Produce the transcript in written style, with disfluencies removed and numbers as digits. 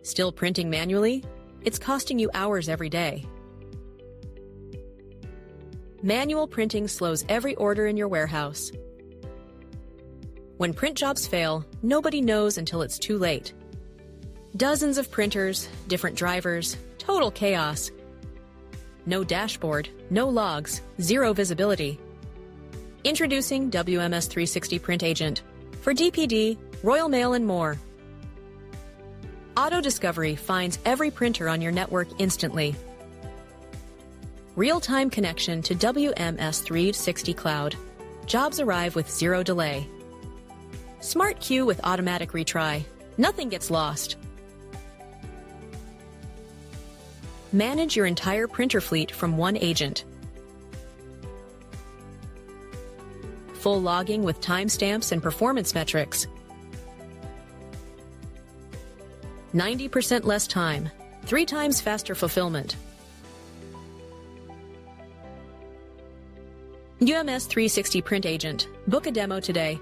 Still printing manually? It's costing you hours every day. Manual printing slows every order in your warehouse. When print jobs fail, nobody knows until it's too late. Dozens of printers, different drivers, total chaos. No dashboard, no logs, zero visibility. Introducing WMS360 Print Agent for DPD, Royal Mail, and more. Auto discovery finds every printer on your network instantly. Real-time connection to WMS360 Cloud. Jobs arrive with zero delay. Smart queue with automatic retry. Nothing gets lost. Manage your entire printer fleet from one agent. Full logging with timestamps and performance metrics. 90% less time, 3 times faster fulfillment. WMS360 Print Agent. Book a demo today.